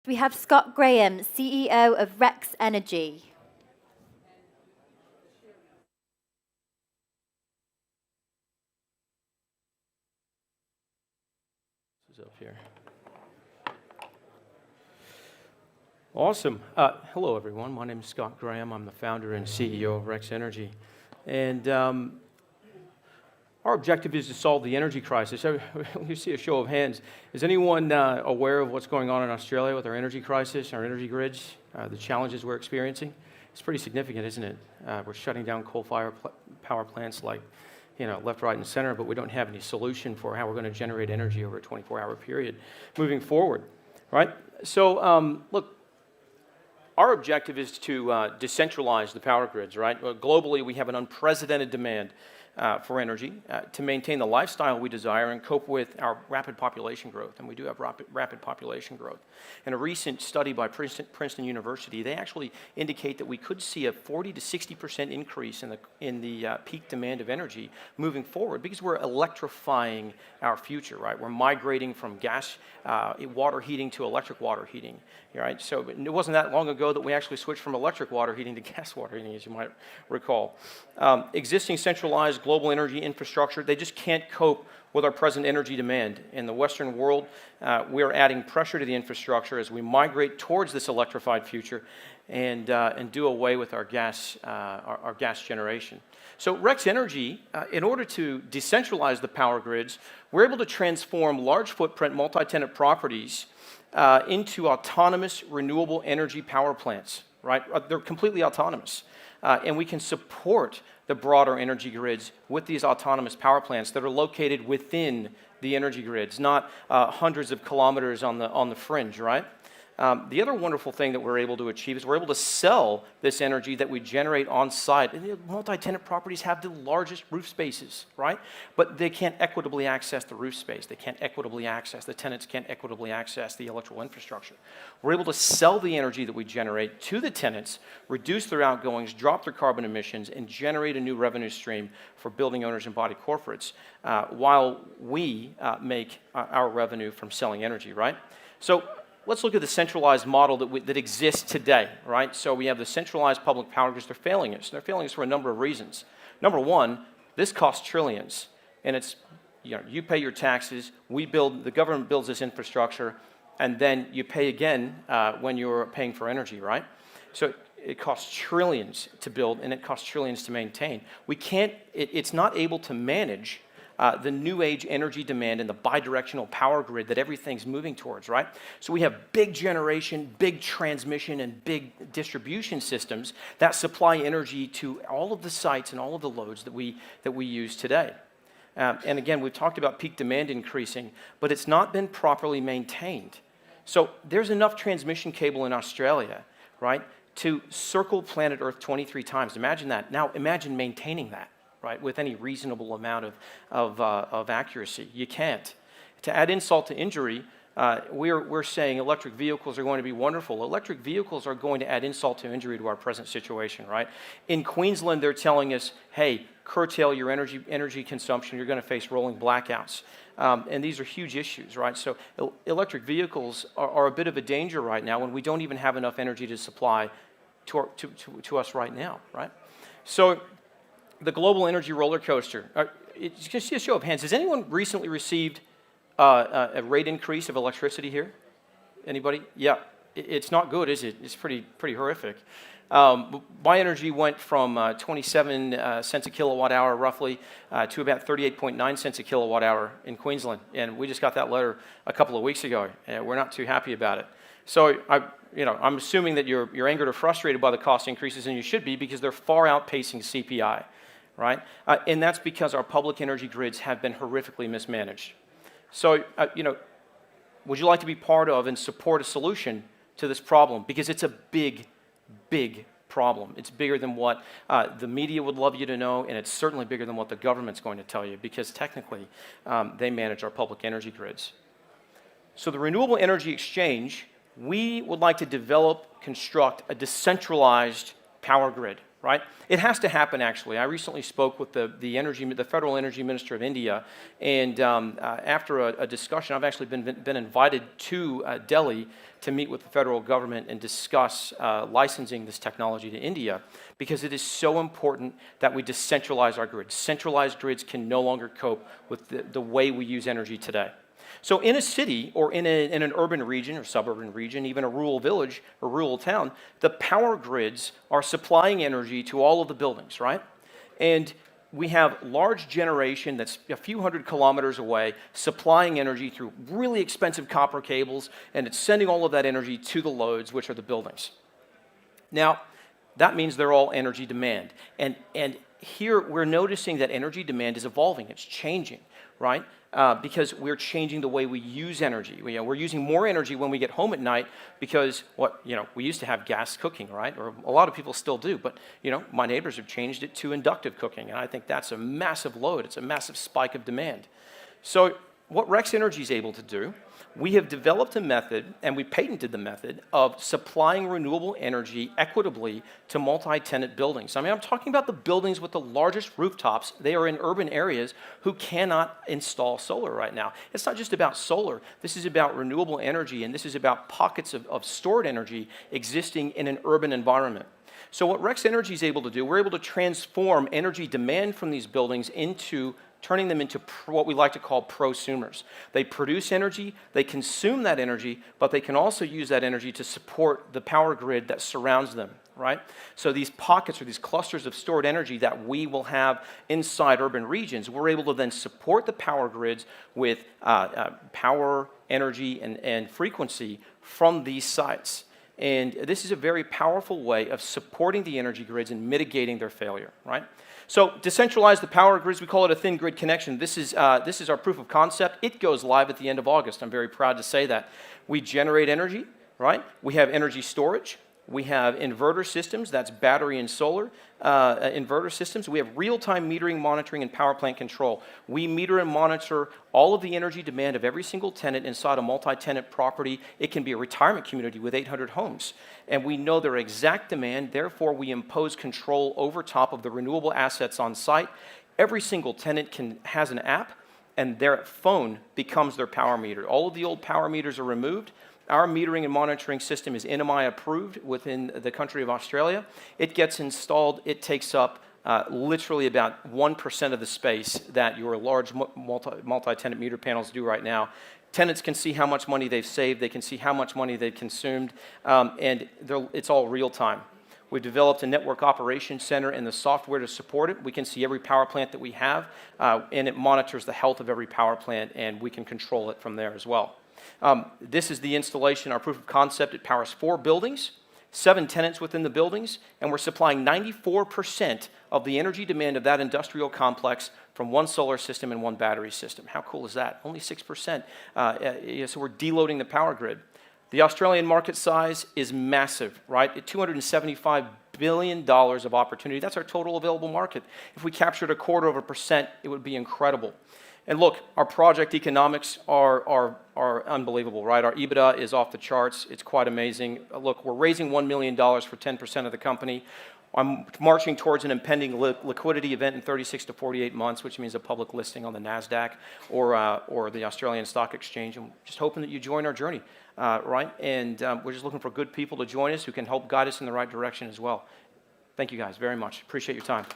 We have Scott Graham, CEO of Rex Energy. This is up here. Awesome. Hello, everyone. My name is Scott Graham. I'm the founder and CEO of Rex Energy. And our objective is to solve the energy crisis. You see a show of hands. Is anyone aware of what's going on in Australia with our energy crisis, our energy grids, the challenges we're experiencing? It's pretty significant, isn't it? We're shutting down coal-fired power plants like, left, right, and center, but we don't have any solution for how we're going to generate energy over a 24-hour period moving forward, right? So, look, our objective is to decentralize the power grids, right? Globally, we have an unprecedented demand for energy to maintain the lifestyle we desire and cope with our rapid population growth, and we do have rapid population growth. In a recent study by Princeton University, they actually indicate that we could see a 40 to 60% increase in the peak demand of energy moving forward because we're electrifying our future, right? We're migrating from gas water heating to electric water heating, right? So it wasn't that long ago that we actually switched from electric water heating to gas water heating, as you might recall. Existing centralized global energy infrastructure, they just can't cope with our present energy demand. In the Western world, we are adding pressure to the infrastructure as we migrate towards this electrified future and do away with our gas generation. So Rex Energy, in order to decentralize the power grids, we're able to transform large footprint multi-tenant properties into autonomous renewable energy power plants, right? They're completely autonomous. And we can support the broader energy grids with these autonomous power plants that are located within the energy grids, not hundreds of kilometers on the fringe, right? The other wonderful thing that we're able to achieve is we're able to sell this energy that we generate on site. And multi-tenant properties have the largest roof spaces, right? But they can't equitably access the roof space. They can't equitably access, the tenants can't equitably access the electrical infrastructure. We're able to sell the energy that we generate to the tenants, reduce their outgoings, drop their carbon emissions, and generate a new revenue stream for building owners and body corporates while we make our revenue from selling energy, right? So let's look at the centralized model that exists today, right? So we have the centralized public power grids. They're failing us. They're failing us for a number of reasons. Number one, this costs trillions, and it's, you pay your taxes, the government builds this infrastructure, and then you pay again when you're paying for energy, right? So it costs trillions to build, and it costs trillions to maintain. It's not able to manage the new age energy demand and the bidirectional power grid that everything's moving towards, right? So we have big generation, big transmission, and big distribution systems that supply energy to all of the sites and all of the loads that we use today. And again, we've talked about peak demand increasing, but it's not been properly maintained. So there's enough transmission cable in Australia, right, to circle planet Earth 23 times. Imagine that. Now imagine maintaining that, right, with any reasonable amount of accuracy. You can't. To add insult to injury, we're saying electric vehicles are going to be wonderful. Electric vehicles are going to add insult to injury to our present situation, right? In Queensland, they're telling us, hey, curtail your energy consumption. You're going to face rolling blackouts. And these are huge issues, right? So electric vehicles are a bit of a danger right now when we don't even have enough energy to supply to us right now, right? So the global energy roller coaster. Just see a show of hands. Has anyone recently received a rate increase of electricity here? Anybody? Yeah. It's not good, is it? It's pretty horrific. My energy went from 27 cents a kilowatt hour roughly to about 38.9 cents a kilowatt hour in Queensland, and we just got that letter a couple of weeks ago. We're not too happy about it. So I'm assuming that you're angered or frustrated by the cost increases, and you should be because they're far outpacing CPI. Right? And that's because our public energy grids have been horrifically mismanaged. So, would you like to be part of and support a solution to this problem? Because it's a big, big problem. It's bigger than what the media would love you to know, and it's certainly bigger than what the government's going to tell you, because technically they manage our public energy grids. So the Renewable Energy Exchange, we would like to construct a decentralized power grid, right? It has to happen, actually. I recently spoke with the Federal Energy Minister of India, and after a discussion, I've actually been invited to Delhi to meet with the federal government and discuss licensing this technology to India, because it is so important that we decentralize our grids. Centralized grids can no longer cope with the way we use energy today. So in a city or in an urban region or suburban region, even a rural village or rural town, the power grids are supplying energy to all of the buildings, right? And we have large generation that's a few hundred kilometers away supplying energy through really expensive copper cables, and it's sending all of that energy to the loads, which are the buildings. Now, that means they're all energy demand. And here we're noticing that energy demand is evolving, it's changing, right? Because we're changing the way we use energy. We're using more energy when we get home at night because we used to have gas cooking, right? Or a lot of people still do, but my neighbors have changed it to inductive cooking, and I think that's a massive load. It's a massive spike of demand. So what Rex Energy is able to do, we have developed a method, and we patented the method, of supplying renewable energy equitably to multi-tenant buildings. I mean, I'm talking about the buildings with the largest rooftops. They are in urban areas who cannot install solar right now. It's not just about solar. This is about renewable energy, and this is about pockets of stored energy existing in an urban environment. So what Rex Energy is able to do, we're able to transform energy demand from these buildings into turning them into what we like to call prosumers. They produce energy, they consume that energy, but they can also use that energy to support the power grid that surrounds them, right? So these pockets or these clusters of stored energy that we will have inside urban regions, we're able to then support the power grids with power, energy, and frequency from these sites. And this is a very powerful way of supporting the energy grids and mitigating their failure, right? So decentralize the power grids. We call it a thin grid connection. This is our proof of concept. It goes live at the end of August. I'm very proud to say that. We generate energy, right? We have energy storage. We have inverter systems. That's battery and solar inverter systems. We have real-time metering, monitoring, and power plant control. We meter and monitor all of the energy demand of every single tenant inside a multi-tenant property. It can be a retirement community with 800 homes. And we know their exact demand. Therefore, we impose control over top of the renewable assets on site. Every single tenant has an app, and their phone becomes their power meter. All of the old power meters are removed. Our metering and monitoring system is NMI approved within the country of Australia. It gets installed. It takes up literally about 1% of the space that your large multi-tenant meter panels do right now. Tenants can see how much money they've saved. They can see how much money they've consumed, and it's all real time. We've developed a network operations center and the software to support it. We can see every power plant that we have, and it monitors the health of every power plant, and we can control it from there as well. This is the installation, our proof of concept. It powers 4 buildings, 7 tenants within the buildings, and we're supplying 94% of the energy demand of that industrial complex from one solar system and one battery system. How cool is that? Only 6%. So we're deloading the power grid. The Australian market size is massive, right? At $275 billion of opportunity. That's our total available market. If we captured 0.25%, it would be incredible. And look, our project economics are unbelievable, right? Our EBITDA is off the charts. It's quite amazing. Look, we're raising $1 million for 10% of the company. I'm marching towards an impending liquidity event in 36 to 48 months, which means a public listing on the NASDAQ or the Australian Stock Exchange. I'm just hoping that you join our journey, right? And we're just looking for good people to join us who can help guide us in the right direction as well. Thank you guys very much. Appreciate your time.